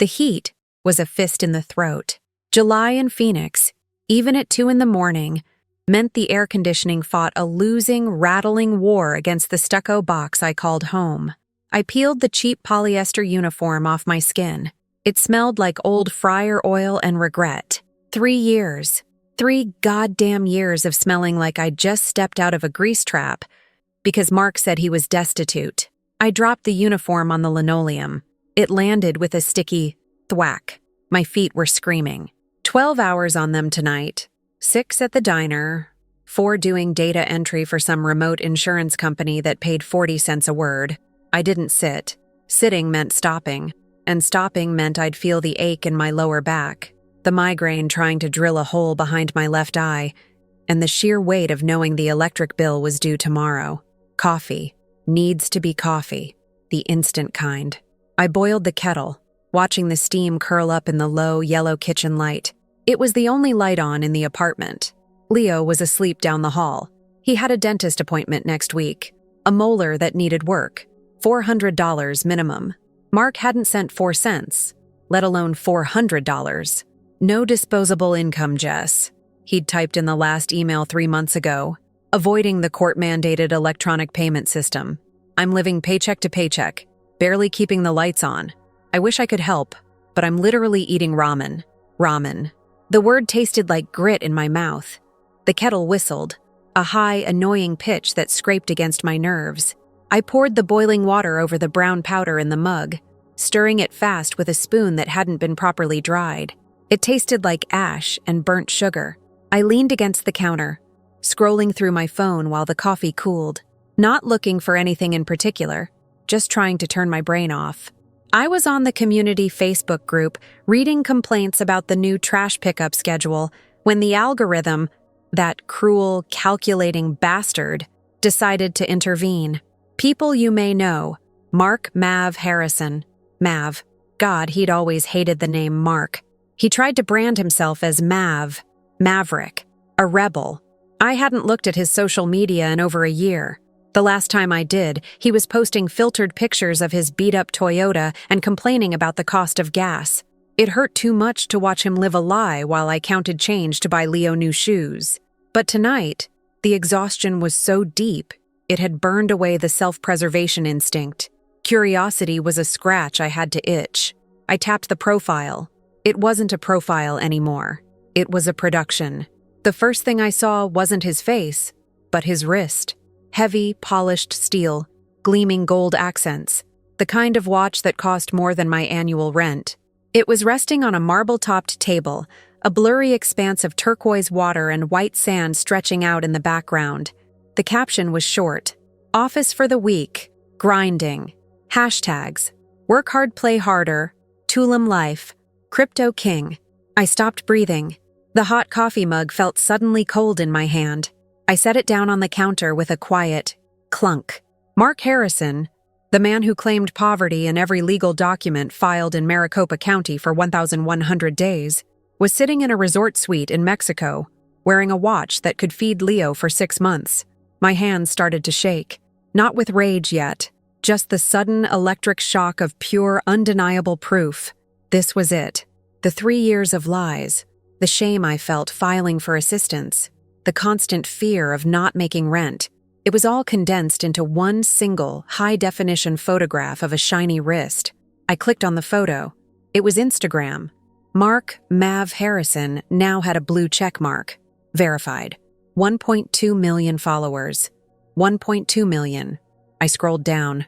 The heat was a fist in the throat. July in Phoenix, even at 2 in the morning, meant the air conditioning fought a losing, rattling war against the stucco box I called home. I peeled the cheap polyester uniform off my skin. It smelled like old fryer oil and regret. 3 years. 3 goddamn years of smelling like I'd just stepped out of a grease trap because Mark said he was destitute. I dropped the uniform on the linoleum. It landed with a sticky thwack. My feet were screaming. 12 hours on them tonight. 6 at the diner. 4 doing data entry for some remote insurance company that paid 40 cents a word. I didn't sit. Sitting meant stopping, and stopping meant I'd feel the ache in my lower back, the migraine trying to drill a hole behind my left eye, and the sheer weight of knowing the electric bill was due tomorrow. Coffee. Needs to be coffee. The instant kind. I boiled the kettle, watching the steam curl up in the low, yellow kitchen light. It was the only light on in the apartment. Leo was asleep down the hall. He had a dentist appointment next week. A molar that needed work. $400 minimum. Mark hadn't sent 4 cents, let alone $400. No disposable income, Jess. He'd typed in the last email 3 months ago, avoiding the court-mandated electronic payment system. I'm living paycheck to paycheck, barely keeping the lights on. I wish I could help, but I'm literally eating ramen. Ramen. The word tasted like grit in my mouth. The kettle whistled, a high, annoying pitch that scraped against my nerves. I poured the boiling water over the brown powder in the mug, stirring it fast with a spoon that hadn't been properly dried. It tasted like ash and burnt sugar. I leaned against the counter, scrolling through my phone while the coffee cooled, not looking for anything in particular, just trying to turn my brain off. I was on the community Facebook group reading complaints about the new trash pickup schedule when the algorithm, that cruel, calculating bastard, decided to intervene. People you may know, Mark Mav Harrison. Mav. God, he'd always hated the name Mark. He tried to brand himself as Mav, Maverick, a rebel. I hadn't looked at his social media in over a year. The last time I did, he was posting filtered pictures of his beat-up Toyota and complaining about the cost of gas. It hurt too much to watch him live a lie while I counted change to buy Leo new shoes. But tonight, the exhaustion was so deep, it had burned away the self-preservation instinct. Curiosity was a scratch I had to itch. I tapped the profile. It wasn't a profile anymore. It was a production. The first thing I saw wasn't his face, but his wrist. Heavy, polished steel, gleaming gold accents, the kind of watch that cost more than my annual rent. It was resting on a marble-topped table, a blurry expanse of turquoise water and white sand stretching out in the background. The caption was short. Office for the week. Grinding. Hashtags. Work hard, play harder. Tulum life. Crypto king. I stopped breathing. The hot coffee mug felt suddenly cold in my hand. I set it down on the counter with a quiet clunk. Mark Harrison, the man who claimed poverty in every legal document filed in Maricopa County for 1,100 days, was sitting in a resort suite in Mexico, wearing a watch that could feed Leo for 6 months. My hands started to shake, not with rage yet, just the sudden electric shock of pure, undeniable proof. This was it. The 3 years of lies, the shame I felt filing for assistance, the constant fear of not making rent. It was all condensed into one single, high-definition photograph of a shiny wrist. I clicked on the photo. It was Instagram. Mark Mav Harrison now had a blue check mark. Verified. 1.2 million followers. 1.2 million. I scrolled down.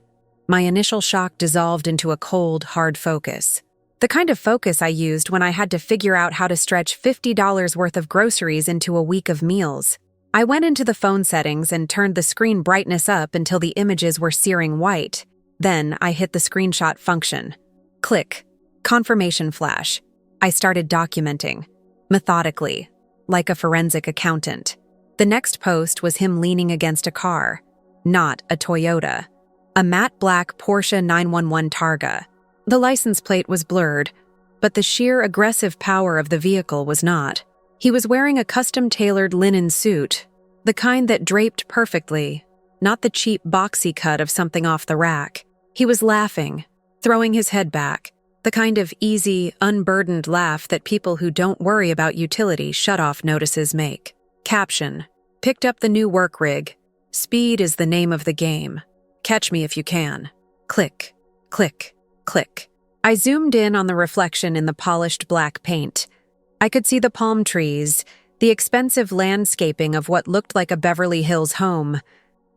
My initial shock dissolved into a cold, hard focus. The kind of focus I used when I had to figure out how to stretch $50 worth of groceries into a week of meals. I went into the phone settings and turned the screen brightness up until the images were searing white. Then I hit the screenshot function. Click. Confirmation flash. I started documenting. Methodically. Like a forensic accountant. The next post was him leaning against a car. Not a Toyota. A matte black Porsche 911 Targa. The license plate was blurred, but the sheer aggressive power of the vehicle was not. He was wearing a custom-tailored linen suit, the kind that draped perfectly, not the cheap boxy cut of something off the rack. He was laughing, throwing his head back, The kind of easy, unburdened laugh that people who don't worry about utility shut-off notices make. Caption: picked up the new work rig. Speed is the name of the game. Catch me if you can. Click, click, click. I zoomed in on the reflection in the polished black paint. I could see the palm trees, the expensive landscaping of what looked like a Beverly Hills home.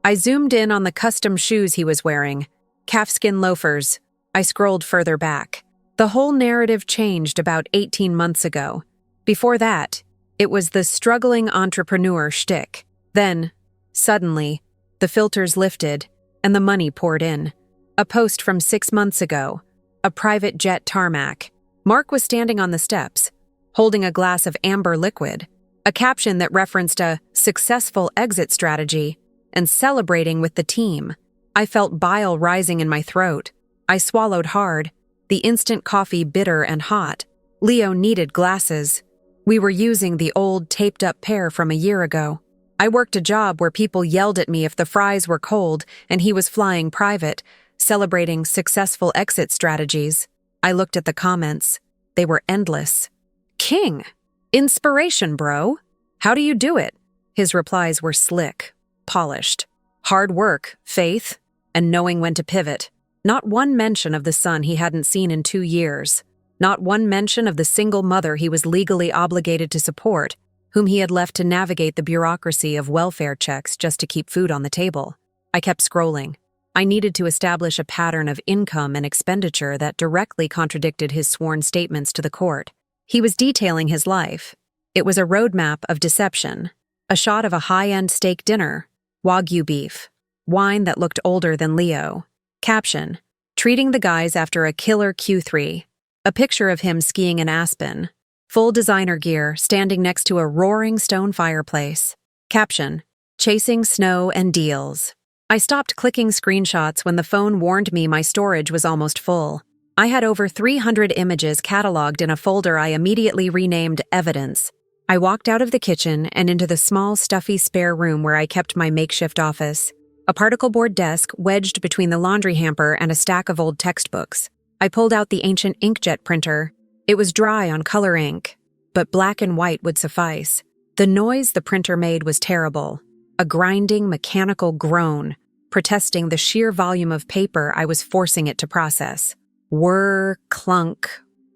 I zoomed in on the custom shoes he was wearing, calfskin loafers. I scrolled further back. The whole narrative changed about 18 months ago. Before that, it was the struggling entrepreneur shtick. Then, suddenly, the filters lifted and the money poured in. A post from 6 months ago. A private jet tarmac. Mark was standing on the steps, holding a glass of amber liquid. A caption that referenced a successful exit strategy and celebrating with the team. I felt bile rising in my throat. I swallowed hard, the instant coffee bitter and hot. Leo needed glasses. We were using the old taped-up pair from a year ago. I worked a job where people yelled at me if the fries were cold, and he was flying private, celebrating successful exit strategies. I looked at the comments. They were endless. King! Inspiration, bro! How do you do it? His replies were slick, polished. Hard work, faith, and knowing when to pivot. Not one mention of the son he hadn't seen in 2 years. Not one mention of the single mother he was legally obligated to support, whom he had left to navigate the bureaucracy of welfare checks just to keep food on the table. I kept scrolling. I needed to establish a pattern of income and expenditure that directly contradicted his sworn statements to the court. He was detailing his life. It was a roadmap of deception. A shot of a high-end steak dinner, Wagyu beef, wine that looked older than Leo. Caption: treating the guys after a killer Q3. A picture of him skiing in Aspen. Full designer gear, standing next to a roaring stone fireplace. Caption: chasing snow and deals. I stopped clicking screenshots when the phone warned me my storage was almost full. I had over 300 images cataloged in a folder I immediately renamed Evidence. I walked out of the kitchen and into the small, stuffy spare room where I kept my makeshift office. A particle board desk wedged between the laundry hamper and a stack of old textbooks. I pulled out the ancient inkjet printer. It was dry on color ink, but black and white would suffice. The noise the printer made was terrible. A grinding, mechanical groan, protesting the sheer volume of paper I was forcing it to process. Whir, clunk,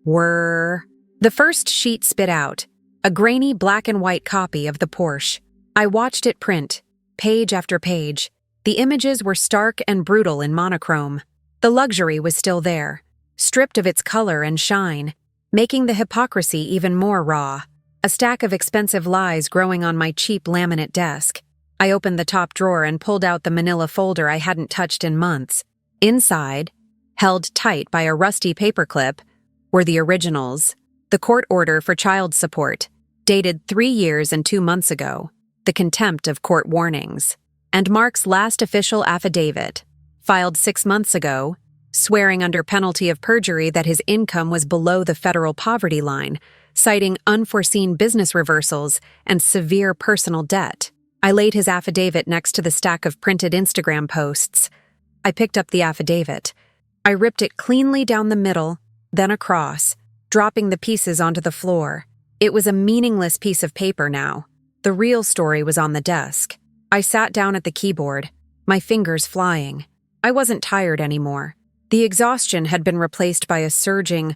whir. The first sheet spit out, a grainy black and white copy of the Porsche. I watched it print, page after page. The images were stark and brutal in monochrome. The luxury was still there, stripped of its color and shine, making the hypocrisy even more raw. A stack of expensive lies growing on my cheap laminate desk. I opened the top drawer and pulled out the manila folder I hadn't touched in months. Inside, held tight by a rusty paperclip, were the originals. The court order for child support, dated 3 years and 2 months ago. The contempt of court warnings. And Mark's last official affidavit, filed 6 months ago, swearing under penalty of perjury that his income was below the federal poverty line, citing unforeseen business reversals and severe personal debt. I laid his affidavit next to the stack of printed Instagram posts. I picked up the affidavit. I ripped it cleanly down the middle, then across, dropping the pieces onto the floor. It was a meaningless piece of paper now. The real story was on the desk. I sat down at the keyboard, my fingers flying. I wasn't tired anymore. The exhaustion had been replaced by a surging,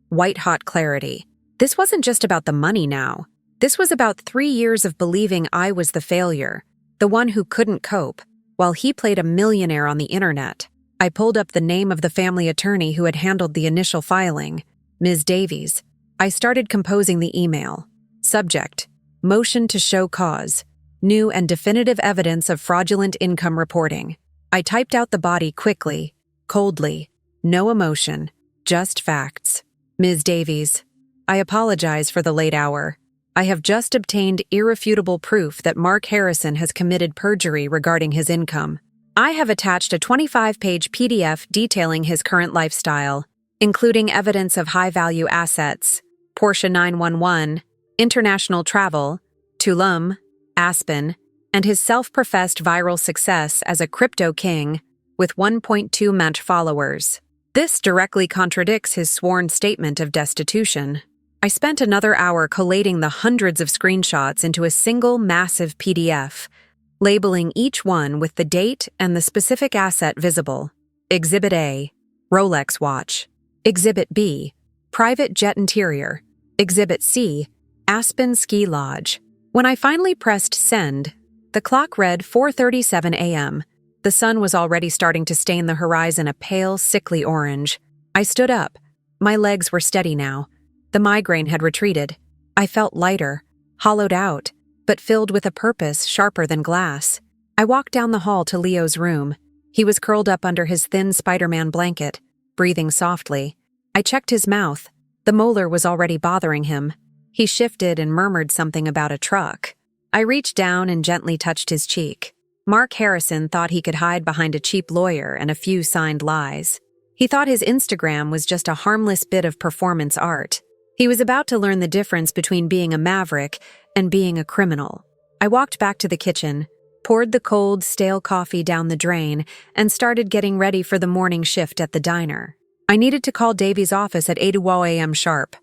white-hot clarity. This wasn't just about the money now. This was about 3 years of believing I was the failure, the one who couldn't cope, while he played a millionaire on the internet. I pulled up the name of the family attorney who had handled the initial filing, Ms. Davies. I started composing the email. Subject: motion to show cause. New and definitive evidence of fraudulent income reporting. I typed out the body quickly, coldly. No emotion, just facts. Ms. Davies, I apologize for the late hour. I have just obtained irrefutable proof that Mark Harrison has committed perjury regarding his income. I have attached a 25-page PDF detailing his current lifestyle, including evidence of high-value assets, Porsche 911, international travel, Tulum, Aspen, and his self-professed viral success as a crypto king with 1.2 million followers. This directly contradicts his sworn statement of destitution. I spent another hour collating the hundreds of screenshots into a single massive PDF, labeling each one with the date and the specific asset visible. Exhibit A, Rolex watch. Exhibit B, private jet interior. Exhibit C, Aspen Ski Lodge. When I finally pressed send, the clock read 4:37 a.m. The sun was already starting to stain the horizon a pale, sickly orange. I stood up. My legs were steady now. The migraine had retreated. I felt lighter, hollowed out, but filled with a purpose sharper than glass. I walked down the hall to Leo's room. He was curled up under his thin Spider-Man blanket, breathing softly. I checked his mouth. The molar was already bothering him. He shifted and murmured something about a truck. I reached down and gently touched his cheek. Mark Harrison thought he could hide behind a cheap lawyer and a few signed lies. He thought his Instagram was just a harmless bit of performance art. He was about to learn the difference between being a maverick and being a criminal. I walked back to the kitchen, poured the cold, stale coffee down the drain, and started getting ready for the morning shift at the diner. I needed to call Davy's office at 8 a.m. sharp.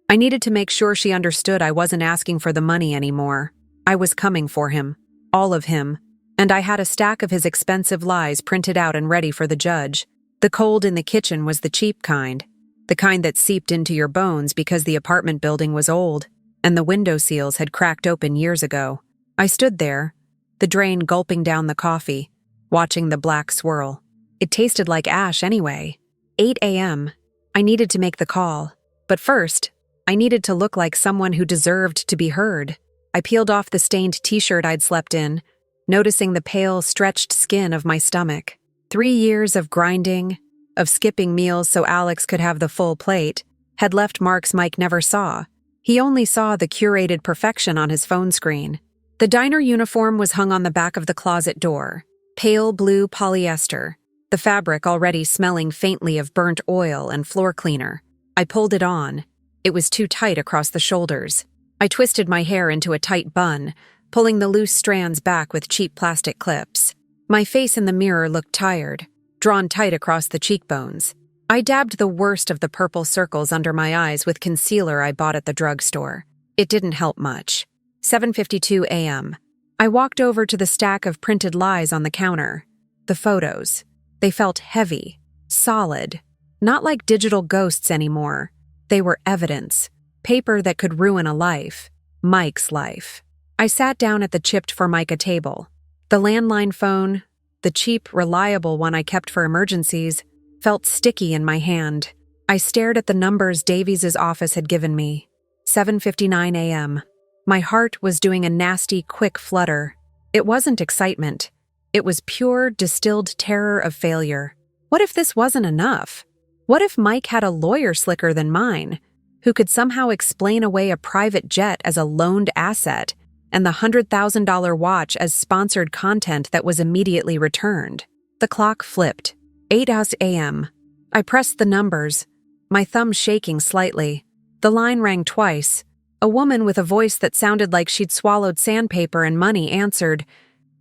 I needed to make sure she understood I wasn't asking for the money anymore. I was coming for him. All of him. And I had a stack of his expensive lies printed out and ready for the judge. The cold in the kitchen was the cheap kind. The kind that seeped into your bones because the apartment building was old, and the window seals had cracked open years ago. I stood there, the drain gulping down the coffee, watching the black swirl. It tasted like ash anyway. 8 a.m. I needed to make the call. But first, I needed to look like someone who deserved to be heard. I peeled off the stained t-shirt I'd slept in, noticing the pale, stretched skin of my stomach. 3 years of grinding, of skipping meals so Alex could have the full plate, had left marks Mike never saw. He only saw the curated perfection on his phone screen. The diner uniform was hung on the back of the closet door. Pale blue polyester, the fabric already smelling faintly of burnt oil and floor cleaner. I pulled it on. It was too tight across the shoulders. I twisted my hair into a tight bun, pulling the loose strands back with cheap plastic clips. My face in the mirror looked tired, drawn tight across the cheekbones. I dabbed the worst of the purple circles under my eyes with concealer I bought at the drugstore. It didn't help much. 7:52 a.m. I walked over to the stack of printed lies on the counter. The photos. They felt heavy, solid, not like digital ghosts anymore. They were evidence, paper that could ruin a life, Mike's life. I sat down at the chipped Formica table. The landline phone, the cheap, reliable one I kept for emergencies, felt sticky in my hand. I stared at the numbers Davies' office had given me. 7:59 a.m. My heart was doing a nasty, quick flutter. It wasn't excitement. It was pure, distilled terror of failure. What if this wasn't enough? What if Mike had a lawyer slicker than mine, who could somehow explain away a private jet as a loaned asset and the $100,000 watch as sponsored content that was immediately returned? The clock flipped. 8 a.m. I pressed the numbers, my thumb shaking slightly. The line rang twice. A woman with a voice that sounded like she'd swallowed sandpaper and money answered,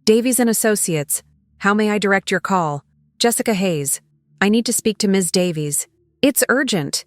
"Davies and Associates. How may I direct your call? Jessica Hayes. I need to speak to Ms. Davies. It's urgent.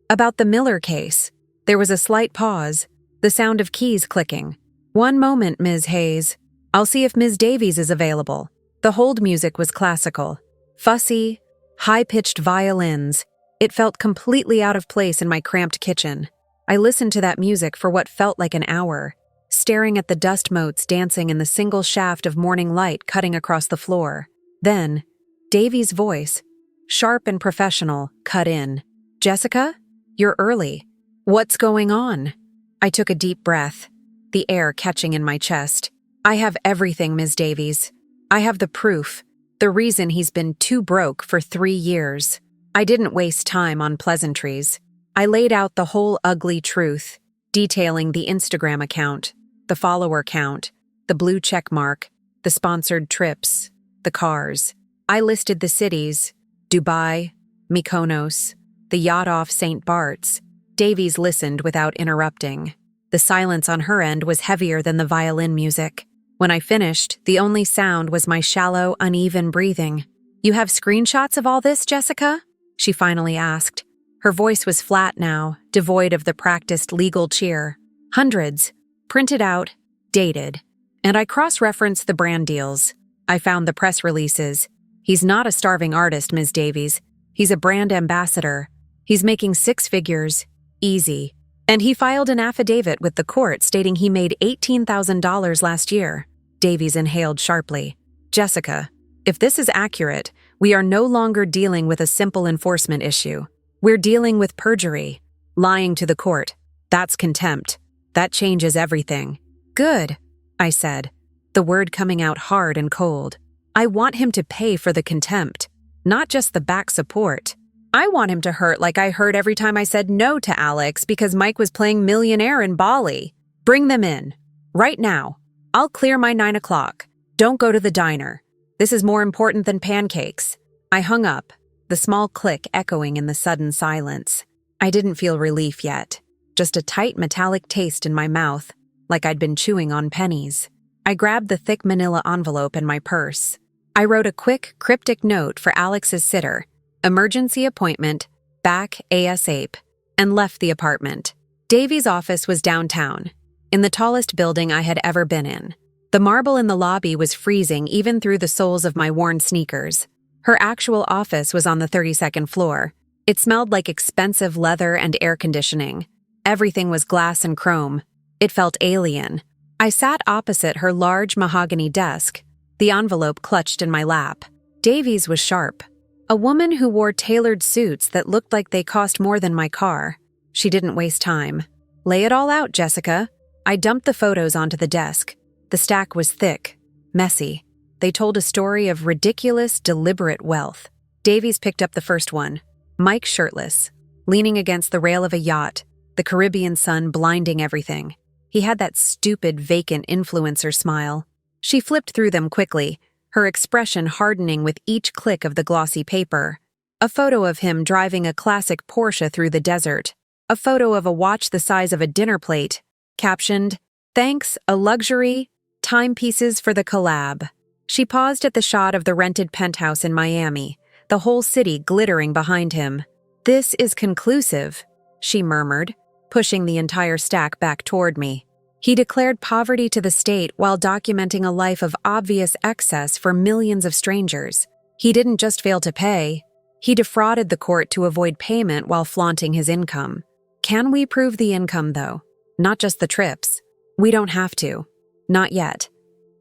About the Miller case." There was a slight pause, the sound of keys clicking. "One moment, Ms. Hayes. I'll see if Ms. Davies is available." The hold music was classical. Fussy, high-pitched violins. It felt completely out of place in my cramped kitchen. I listened to that music for what felt like an hour, staring at the dust motes dancing in the single shaft of morning light cutting across the floor. Then, Davies' voice, sharp and professional, cut in. "Jessica? You're early. What's going on?" I took a deep breath, the air catching in my chest. "I have everything, Ms. Davies. I have the proof, the reason he's been too broke for 3 years. I didn't waste time on pleasantries. I laid out the whole ugly truth, detailing the Instagram account, the follower count, the blue check mark, the sponsored trips, the cars. I listed the cities, Dubai, Mykonos, the yacht off St. Bart's. Davies listened without interrupting. The silence on her end was heavier than the violin music. When I finished, the only sound was my shallow, uneven breathing. "You have screenshots of all this, Jessica?" she finally asked. Her voice was flat now, devoid of the practiced legal cheer. Hundreds. Printed out, dated. And I cross-referenced the brand deals. I found the press releases. He's not a starving artist, Ms. Davies. He's a brand ambassador. He's making 6 figures. Easy. And he filed an affidavit with the court stating he made $18,000 last year. Davies inhaled sharply. Jessica, if this is accurate, we are no longer dealing with a simple enforcement issue. We're dealing with perjury. Lying to the court. That's contempt. That changes everything. Good, I said, the word coming out hard and cold. I want him to pay for the contempt, not just the back support. I want him to hurt like I hurt every time I said no to Alex because Mike was playing millionaire in Bali. Bring them in. Right now. I'll clear my 9 o'clock. Don't go to the diner. This is more important than pancakes. I hung up, the small click echoing in the sudden silence. I didn't feel relief yet, just a tight metallic taste in my mouth, like I'd been chewing on pennies. I grabbed the thick manila envelope in my purse. I wrote a quick, cryptic note for Alex's sitter, emergency appointment, back ASAP, and left the apartment. Davy's office was downtown, in the tallest building I had ever been in. The marble in the lobby was freezing even through the soles of my worn sneakers. Her actual office was on the 32nd floor. It smelled like expensive leather and air conditioning. Everything was glass and chrome. It felt alien. I sat opposite her large mahogany desk, the envelope clutched in my lap. Davies was sharp. A woman who wore tailored suits that looked like they cost more than my car. She didn't waste time. Lay it all out, Jessica. I dumped the photos onto the desk. The stack was thick, messy. They told a story of ridiculous, deliberate wealth. Davies picked up the first one. Mike shirtless, leaning against the rail of a yacht, the Caribbean sun blinding everything. He had that stupid, vacant influencer smile. She flipped through them quickly, her expression hardening with each click of the glossy paper. A photo of him driving a classic Porsche through the desert. A photo of a watch the size of a dinner plate, captioned, "Thanks, a luxury, timepieces for the collab." She paused at the shot of the rented penthouse in Miami, the whole city glittering behind him. "This is conclusive," she murmured, pushing the entire stack back toward me. He declared poverty to the state while documenting a life of obvious excess for millions of strangers. He didn't just fail to pay, he defrauded the court to avoid payment while flaunting his income. Can we prove the income, though? Not just the trips. We don't have to. Not yet.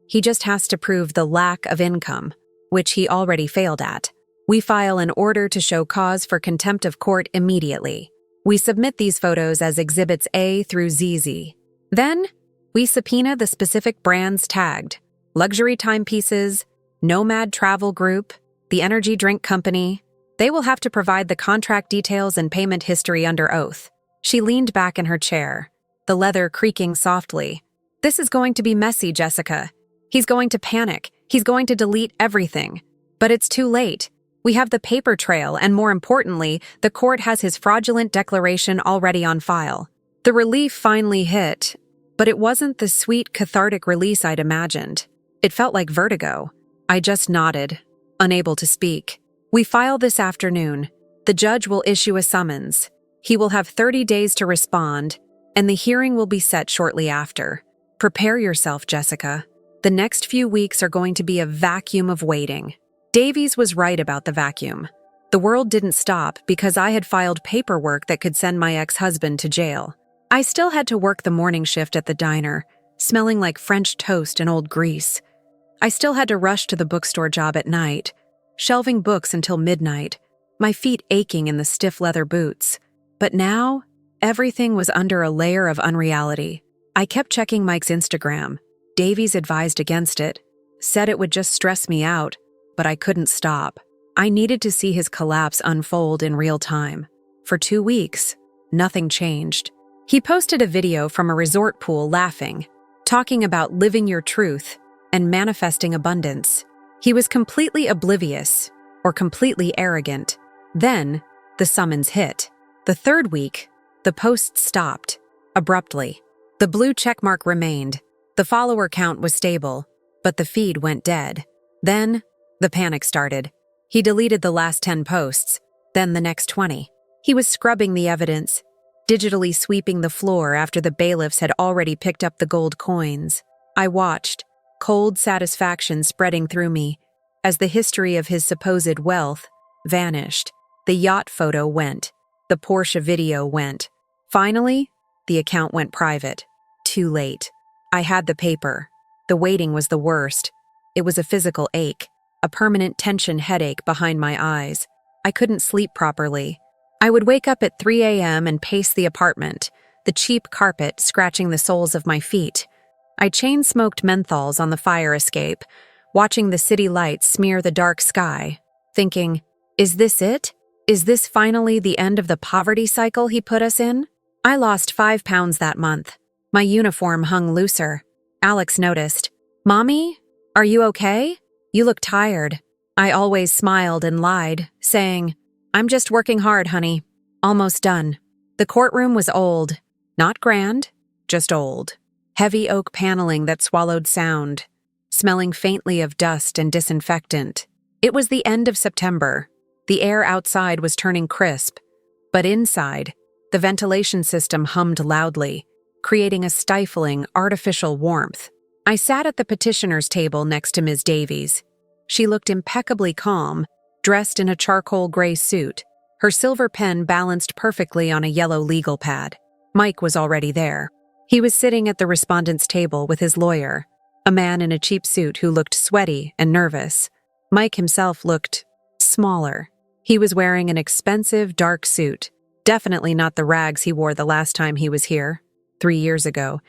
He just has to prove the lack of income, which he already failed at. We file an order to show cause for contempt of court immediately. We submit these photos as Exhibits A through ZZ. Then, we subpoena the specific brands tagged: Luxury Timepieces, Nomad Travel Group, the Energy Drink Company. They will have to provide the contract details and payment history under oath. She leaned back in her chair, the leather creaking softly. "This is going to be messy, Jessica. He's going to panic. He's going to delete everything. But it's too late. We have the paper trail, and more importantly, the court has his fraudulent declaration already on file." The relief finally hit, but it wasn't the sweet, cathartic release I'd imagined. It felt like vertigo. I just nodded, unable to speak. "We file this afternoon. The judge will issue a summons. He will have 30 days to respond, and the hearing will be set shortly after. Prepare yourself, Jessica. The next few weeks are going to be a vacuum of waiting." Davies was right about the vacuum. The world didn't stop because I had filed paperwork that could send my ex-husband to jail. I still had to work the morning shift at the diner, smelling like French toast and old grease. I still had to rush to the bookstore job at night, shelving books until midnight, my feet aching in the stiff leather boots. But now, everything was under a layer of unreality. I kept checking Mike's Instagram. Davies advised against it, said it would just stress me out, but I couldn't stop. I needed to see his collapse unfold in real time. For 2 weeks, nothing changed. He posted a video from a resort pool laughing, talking about living your truth and manifesting abundance. He was completely oblivious or completely arrogant. Then, the summons hit. The 3rd week, the post stopped, abruptly. The blue checkmark remained. The follower count was stable, but the feed went dead. Then, the panic started. He deleted the last 10 posts, then the next 20. He was scrubbing the evidence, digitally sweeping the floor after the bailiffs had already picked up the gold coins. I watched, cold satisfaction spreading through me, as the history of his supposed wealth vanished. The yacht photo went. The Porsche video went. Finally, the account went private. Too late. I had the paper. The waiting was the worst. It was a physical ache, a permanent tension headache behind my eyes. I couldn't sleep properly. I would wake up at 3 a.m. and pace the apartment, the cheap carpet scratching the soles of my feet. I chain-smoked menthols on the fire escape, watching the city lights smear the dark sky, thinking, is this it? Is this finally the end of the poverty cycle he put us in? I lost 5 pounds that month. My uniform hung looser. Alex noticed. Mommy, are you okay? You look tired. I always smiled and lied, saying, I'm just working hard, honey. Almost done. The courtroom was old. Not grand, just old. Heavy oak paneling that swallowed sound, smelling faintly of dust and disinfectant. It was the end of September. The air outside was turning crisp, but inside, the ventilation system hummed loudly, creating a stifling, artificial warmth. I sat at the petitioner's table next to Ms. Davies. She looked impeccably calm, dressed in a charcoal gray suit, her silver pen balanced perfectly on a yellow legal pad. Mike was already there. He was sitting at the respondent's table with his lawyer, a man in a cheap suit who looked sweaty and nervous. Mike himself looked smaller. He was wearing an expensive, dark suit, definitely not the rags he wore the last time he was here, 3 years ago,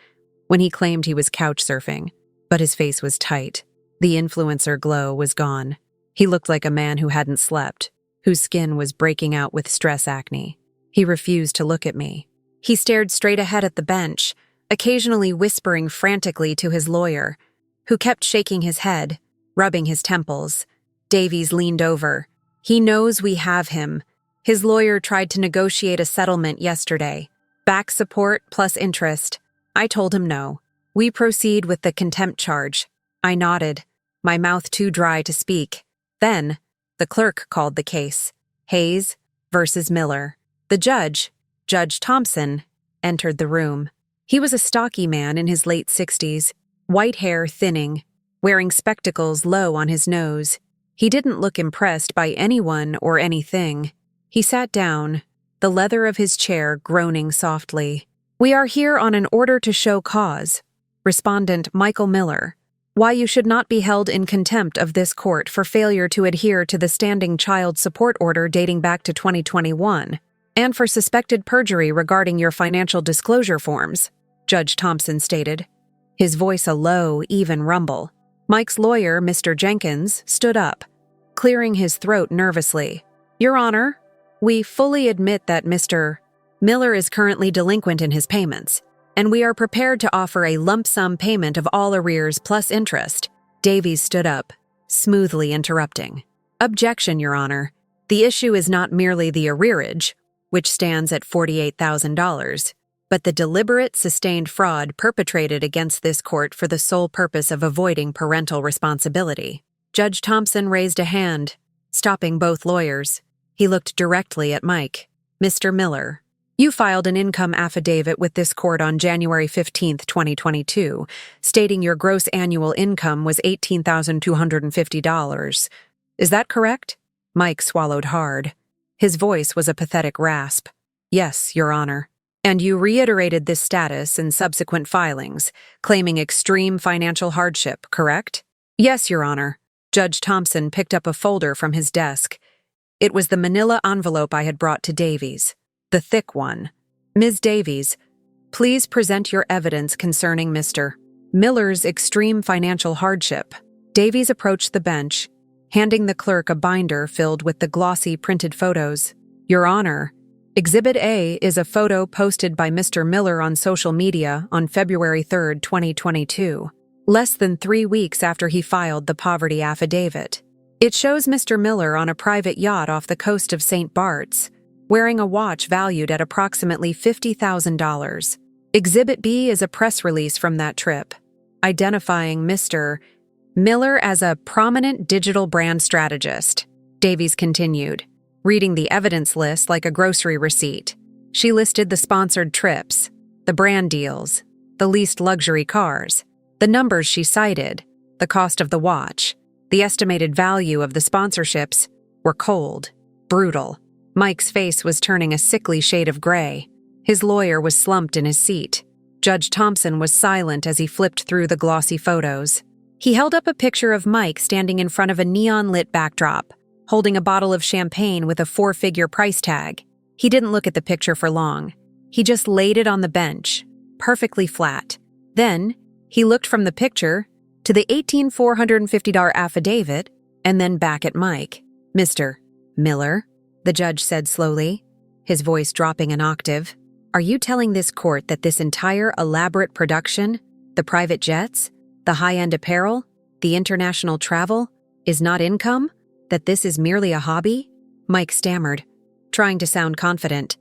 when he claimed he was couch surfing, but his face was tight. The influencer glow was gone. He looked like a man who hadn't slept, whose skin was breaking out with stress acne. He refused to look at me. He stared straight ahead at the bench, occasionally whispering frantically to his lawyer, who kept shaking his head, rubbing his temples. Davies leaned over. He knows we have him. His lawyer tried to negotiate a settlement yesterday. Back support plus interest. I told him no. We proceed with the contempt charge. I nodded, my mouth too dry to speak. Then, the clerk called the case. Hayes versus Miller. The judge, Judge Thompson, entered the room. He was a stocky man in his late 60s, white hair thinning, wearing spectacles low on his nose. He didn't look impressed by anyone or anything. He sat down, the leather of his chair groaning softly. We are here on an order to show cause. Respondent Michael Miller. Why you should not be held in contempt of this court for failure to adhere to the standing child support order dating back to 2021, and for suspected perjury regarding your financial disclosure forms, Judge Thompson stated, his voice a low, even rumble. Mike's lawyer, Mr. Jenkins, stood up, clearing his throat nervously. Your Honor, we fully admit that Mr. Miller is currently delinquent in his payments, and we are prepared to offer a lump sum payment of all arrears plus interest. Davies stood up, smoothly interrupting. Objection, Your Honor. The issue is not merely the arrearage, which stands at $48,000, but the deliberate, sustained fraud perpetrated against this court for the sole purpose of avoiding parental responsibility. Judge Thompson raised a hand, stopping both lawyers. He looked directly at Mike. Mr. Miller, you filed an income affidavit with this court on January 15, 2022, stating your gross annual income was $18,250. Is that correct? Mike swallowed hard. His voice was a pathetic rasp. Yes, Your Honor. And you reiterated this status in subsequent filings, claiming extreme financial hardship, correct? Yes, Your Honor. Judge Thompson picked up a folder from his desk. It was the manila envelope I had brought to Davies. The thick one. Ms. Davies, please present your evidence concerning Mr. Miller's extreme financial hardship. Davies approached the bench, handing the clerk a binder filled with the glossy printed photos. Your Honor, Exhibit A is a photo posted by Mr. Miller on social media on February 3, 2022, less than 3 weeks after he filed the poverty affidavit. It shows Mr. Miller on a private yacht off the coast of St. Bart's, wearing a watch valued at approximately $50,000. Exhibit B is a press release from that trip, identifying Mr. Miller as a prominent digital brand strategist. Davies continued. reading the evidence list like a grocery receipt. She listed the sponsored trips, the brand deals, the leased luxury cars, the numbers she cited, the cost of the watch, the estimated value of the sponsorships were cold, brutal. Mike's face was turning a sickly shade of gray. His lawyer was slumped in his seat. Judge Thompson was silent as he flipped through the glossy photos. He held up a picture of Mike standing in front of a neon-lit backdrop, holding a bottle of champagne with a 4-figure price tag. He didn't look at the picture for long. He just laid it on the bench, perfectly flat. Then, he looked from the picture to the $18,450 affidavit and then back at Mike. "Mr. Miller," the judge said slowly, his voice dropping an octave, "are you telling this court that this entire elaborate production, the private jets, the high-end apparel, the international travel, is not income? That this is merely a hobby?" Mike stammered, trying to sound confident.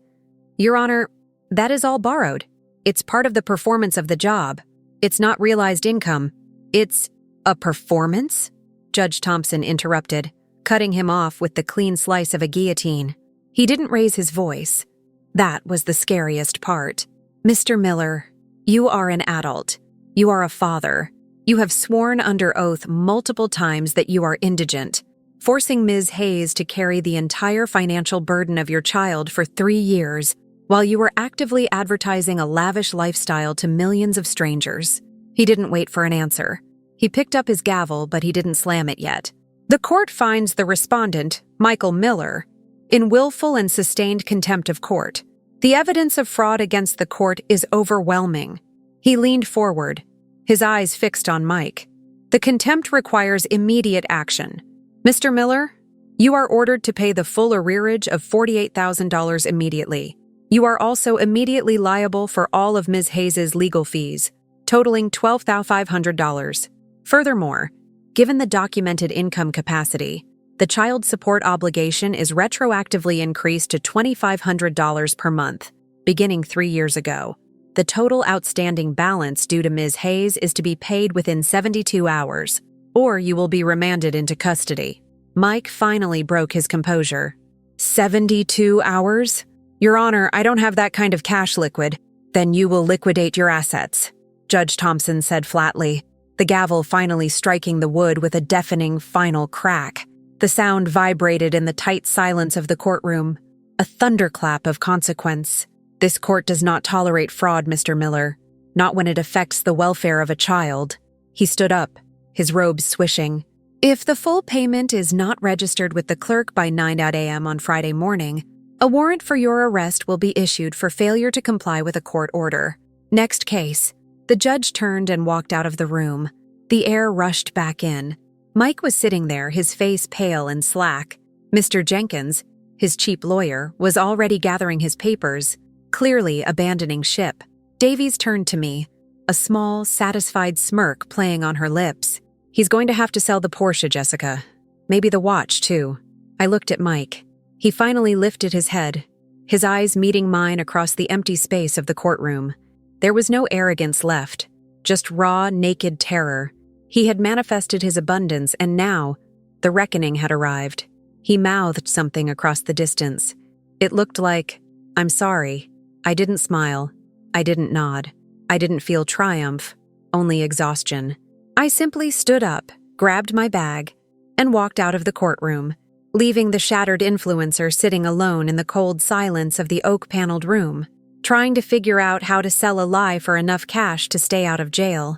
"Your Honor, that is all borrowed. It's part of the performance of the job. It's not realized income. It's a performance?" Judge Thompson interrupted, cutting him off with the clean slice of a guillotine. He didn't raise his voice. That was the scariest part. "Mr. Miller, you are an adult. You are a father. You have sworn under oath multiple times that you are indigent, forcing Ms. Hayes to carry the entire financial burden of your child for 3 years, while you were actively advertising a lavish lifestyle to millions of strangers." He didn't wait for an answer. He picked up his gavel, but he didn't slam it yet. "The court finds the respondent, Michael Miller, in willful and sustained contempt of court. The evidence of fraud against the court is overwhelming." He leaned forward, his eyes fixed on Mike. "The contempt requires immediate action. Mr. Miller, you are ordered to pay the full arrearage of $48,000 immediately. You are also immediately liable for all of Ms. Hayes' legal fees, totaling $12,500. Furthermore, given the documented income capacity, the child support obligation is retroactively increased to $2,500 per month, beginning 3 years ago. The total outstanding balance due to Ms. Hayes is to be paid within 72 hours, or you will be remanded into custody." Mike finally broke his composure. 72 hours? "Your Honor, I don't have that kind of cash liquid." "Then you will liquidate your assets," Judge Thompson said flatly, the gavel finally striking the wood with a deafening final crack. The sound vibrated in the tight silence of the courtroom, a thunderclap of consequence. "This court does not tolerate fraud, Mr. Miller, not when it affects the welfare of a child." He stood up, his robes swishing. "If the full payment is not registered with the clerk by 9 a.m. on Friday morning, a warrant for your arrest will be issued for failure to comply with a court order. Next case." The judge turned and walked out of the room. The air rushed back in. Mike was sitting there, his face pale and slack. Mr. Jenkins, his cheap lawyer, was already gathering his papers, clearly abandoning ship. Davies turned to me, a small, satisfied smirk playing on her lips. "He's going to have to sell the Porsche, Jessica. Maybe the watch, too." I looked at Mike. He finally lifted his head, his eyes meeting mine across the empty space of the courtroom. There was no arrogance left, just raw, naked terror. He had manifested his abundance, and now, the reckoning had arrived. He mouthed something across the distance. It looked like, "I'm sorry." I didn't smile. I didn't nod. I didn't feel triumph, only exhaustion. I simply stood up, grabbed my bag, and walked out of the courtroom, leaving the shattered influencer sitting alone in the cold silence of the oak-paneled room, trying to figure out how to sell a lie for enough cash to stay out of jail.